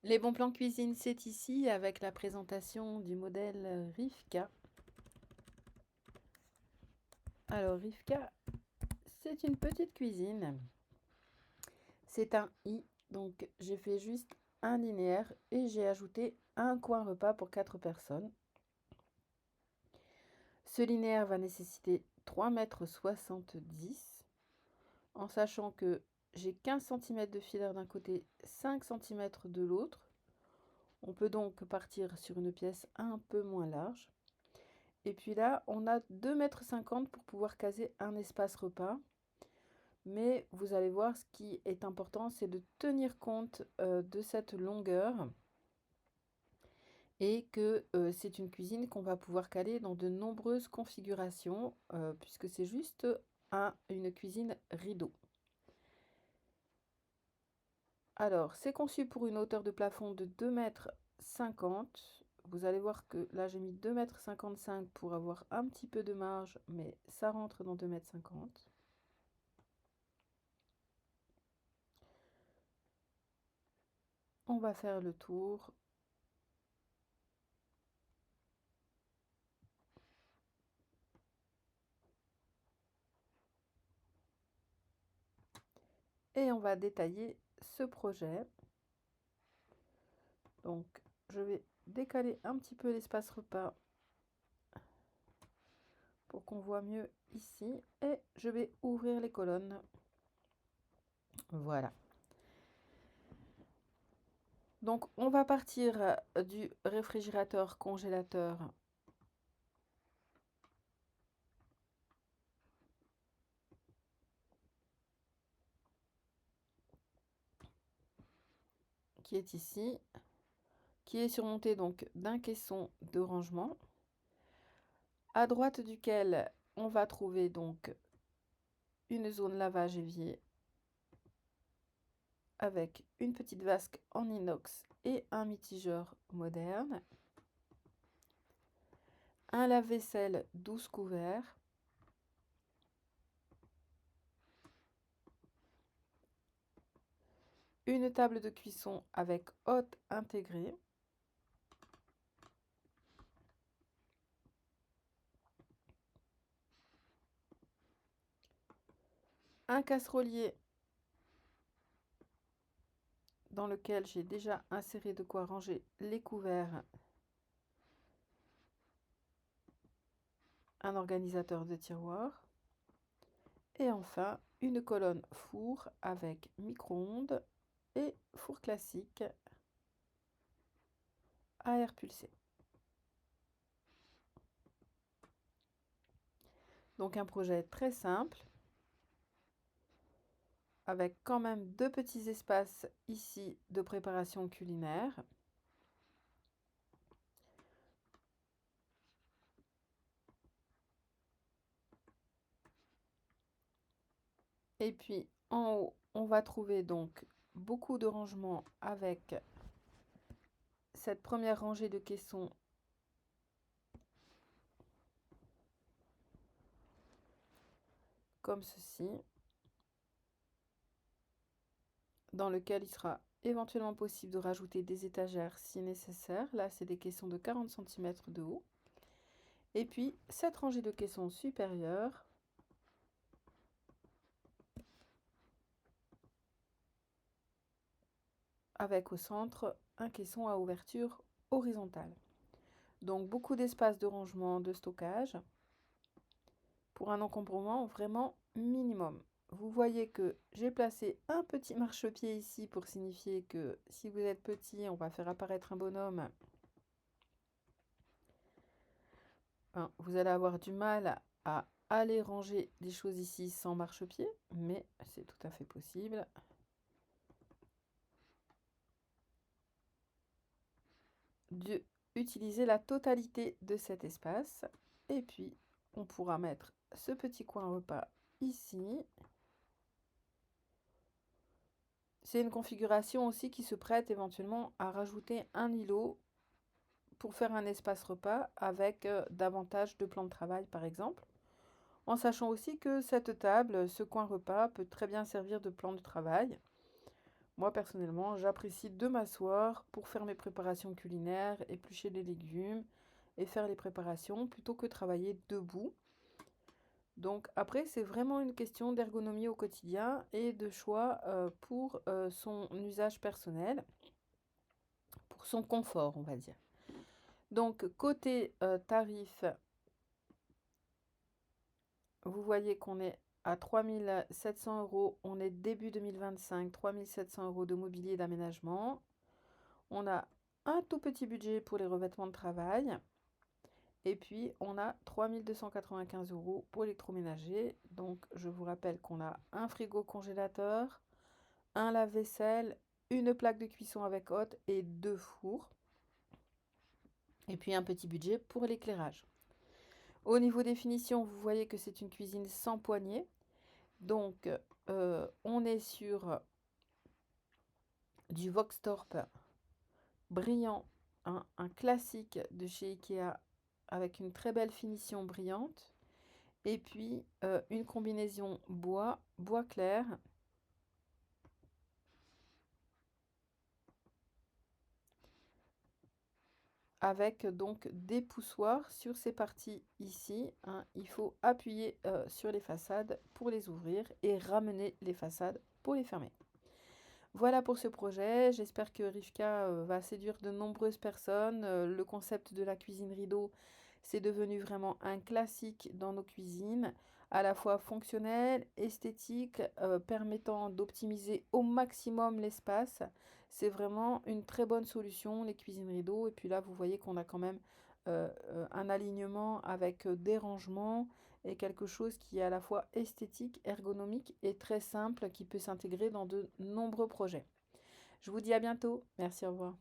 Les bons plans cuisine, c'est ici avec la présentation du modèle Rivka. Alors Rivka, c'est une petite cuisine. C'est un I, donc j'ai fait juste un linéaire et j'ai ajouté un coin repas pour 4 personnes. Ce linéaire va nécessiter 3,70 m, en sachant que j'ai 15 cm de filaire d'un côté, 5 cm de l'autre. On peut donc partir sur une pièce un peu moins large. Et puis là, on a 2,50 m pour pouvoir caser un espace repas. Mais vous allez voir, ce qui est important, c'est de tenir compte de cette longueur et que c'est une cuisine qu'on va pouvoir caler dans de nombreuses configurations puisque c'est juste une cuisine rideau. Alors, c'est conçu pour une hauteur de plafond de 2,50 m. Vous allez voir que là, j'ai mis 2,55 m pour avoir un petit peu de marge, mais ça rentre dans 2,50 m. On va faire le tour. Et on va détailler ce projet. Donc, je vais décaler un petit peu l'espace repas pour qu'on voit mieux ici. Et je vais ouvrir les colonnes. Voilà. Donc, on va partir du réfrigérateur congélateur. Qui est ici. Qui est surmonté donc d'un caisson de rangement. À droite duquel on va trouver donc une zone lavage évier avec une petite vasque en inox et un mitigeur moderne. Un lave-vaisselle 12 couverts. Une table de cuisson avec hotte intégrée. Un casserolier dans lequel j'ai déjà inséré de quoi ranger les couverts. Un organisateur de tiroirs. Et enfin, une colonne four avec micro-ondes et four classique à air pulsé. Donc un projet très simple, avec quand même deux petits espaces ici de préparation culinaire. Et puis en haut, on va trouver donc beaucoup de rangements avec cette première rangée de caissons comme ceci, dans lequel il sera éventuellement possible de rajouter des étagères si nécessaire. Là, c'est des caissons de 40 cm de haut. Et puis, cette rangée de caissons supérieure avec au centre un caisson à ouverture horizontale. Donc, beaucoup d'espace de rangement, de stockage pour un encombrement vraiment minimum. Vous voyez que j'ai placé un petit marchepied ici pour signifier que si vous êtes petit, on va faire apparaître un bonhomme. Vous allez avoir du mal à aller ranger des choses ici sans marchepied, mais c'est tout à fait possible. Utiliser la totalité de cet espace. Et puis, on pourra mettre ce petit coin repas ici. C'est une configuration aussi qui se prête éventuellement à rajouter un îlot pour faire un espace repas avec davantage de plans de travail par exemple. En sachant aussi que cette table, ce coin repas peut très bien servir de plan de travail. moi personnellement, j'apprécie de m'asseoir pour faire mes préparations culinaires, éplucher les légumes et faire les préparations plutôt que travailler debout. Donc après, c'est vraiment une question d'ergonomie au quotidien et de choix pour son usage personnel, pour son confort, on va dire. Donc côté tarif, vous voyez qu'on est à 3700 €. On est début 2025, 3700 € de mobilier et d'aménagement. On a un tout petit budget pour les revêtements de travail. Et puis, on a 3295 € pour l'électroménager. Donc, je vous rappelle qu'on a un frigo congélateur, un lave-vaisselle, une plaque de cuisson avec hotte et 2 fours. Et puis, un petit budget pour l'éclairage. Au niveau des finitions, vous voyez que c'est une cuisine sans poignée. Donc, on est sur du Voxtorp brillant, un classique de chez Ikea avec une très belle finition brillante. Et puis, une combinaison bois clair, avec donc des poussoirs sur ces parties ici, hein. Il faut appuyer sur les façades pour les ouvrir et ramener les façades pour les fermer. Voilà pour ce projet. J'espère que Rivka va séduire de nombreuses personnes. Le concept de la cuisine rideau, c'est devenu vraiment un classique dans nos cuisines, à la fois fonctionnel, esthétique, permettant d'optimiser au maximum l'espace. C'est vraiment une très bonne solution, les cuisines rideaux. Et puis là, vous voyez qu'on a quand même un alignement avec des rangements et quelque chose qui est à la fois esthétique, ergonomique et très simple, qui peut s'intégrer dans de nombreux projets. Je vous dis à bientôt. Merci, au revoir.